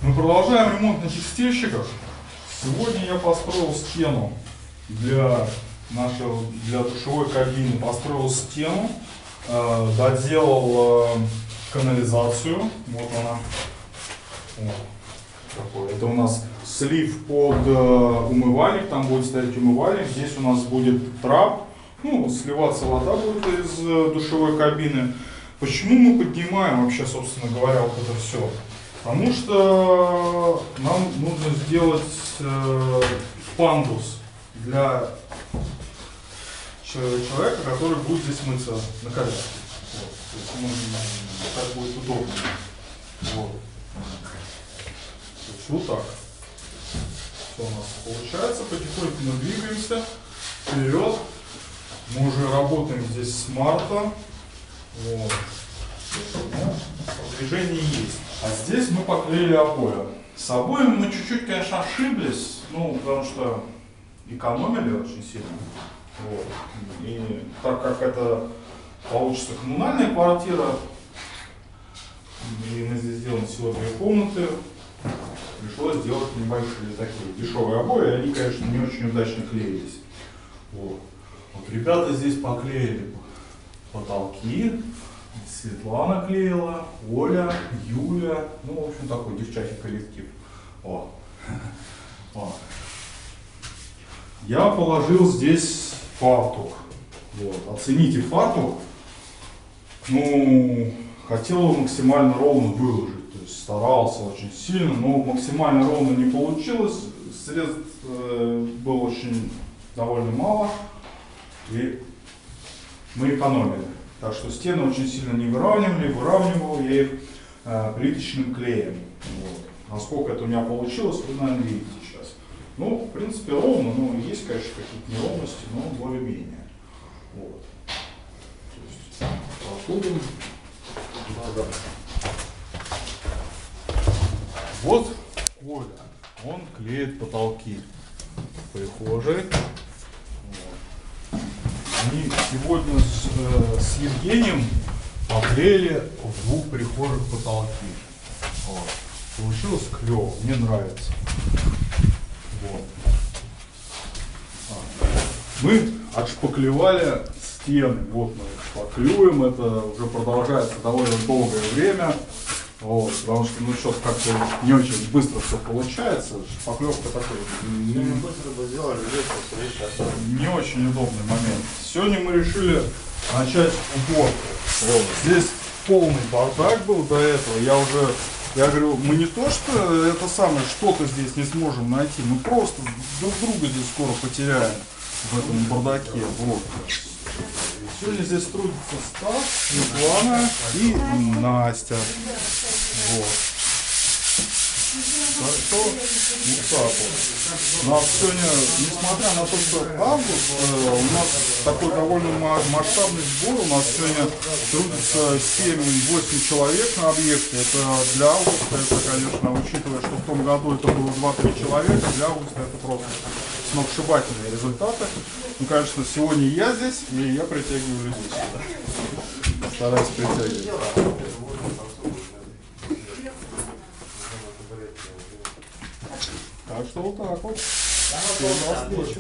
Мы продолжаем ремонт на текстильщиках. Сегодня я построил стену для душевой кабины. Построил стену, доделал канализацию. Вот она. Вот такой. Это у нас слив под умывальник. Там будет стоять умывальник. Здесь у нас будет трап. Ну, сливаться вода будет из душевой кабины. Почему мы поднимаем вообще, собственно говоря, вот это все? Потому что нам нужно сделать пандус для человека, который будет здесь мыться на коляске. Вот. То есть ему так будет удобно. Вот. То есть вот так. Все у нас получается. Потихоньку мы двигаемся вперед. Мы уже работаем здесь с марта. Вот. Ну, движение есть. А здесь мы поклеили обои. С обоями мы чуть-чуть, конечно, ошиблись, ну, потому что экономили очень сильно. Вот. И так как это получится коммунальная квартира, и мы здесь сделаем всего 2 комнаты, пришлось сделать небольшие такие дешевые обои, и они, конечно, не очень удачно клеились. Вот. Вот ребята здесь поклеили потолки. Светлана клеила, Оля, Юля, ну, в общем, такой девчачий коллектив. О. О. Я положил здесь фартук. Вот. Оцените фартук. Ну, хотел его максимально ровно выложить. То есть старался очень сильно, но максимально ровно не получилось. Средств было очень довольно мало. И мы экономили. Так что стены очень сильно не выравнивали, выравнивал я их плиточным клеем. Вот. Насколько это у меня получилось, вы, наверное, видите сейчас. Ну, в принципе, ровно, но есть, конечно, какие-то неровности, но более-менее. Вот. Отходим. Вот Коля, он клеит потолки в прихожей. Мы сегодня с Евгением поклеили в 2 прихожих потолки. Вот. Получилось клево, мне нравится. Вот. Мы отшпаклевали стены. Вот мы их шпаклюем. Это уже продолжается довольно долгое время. Вот, потому что ну что-то как-то не очень быстро все получается. Шпаклевка такой не очень удобный момент. Сегодня мы решили начать уборку. Вот. Здесь полный бардак был до этого. Я говорю, мы не то что это самое что-то здесь не сможем найти, мы просто друг друга здесь скоро потеряем в этом бардаке. Вот. Сегодня здесь трудится Стас, Светлана и Настя. Вот. Так что, вот так вот. У нас сегодня, несмотря на то, что август, у нас такой довольно масштабный сбор. У нас сегодня трудится 7-8 человек на объекте. Это для августа, это, конечно, учитывая, что в том году это было 2-3 человека, для августа это просто сногсшибательные результаты. Ну, конечно, сегодня я здесь, и я притягиваю людей сюда. Постараюсь притягивать. Так что вот так вот. Всем до встречи.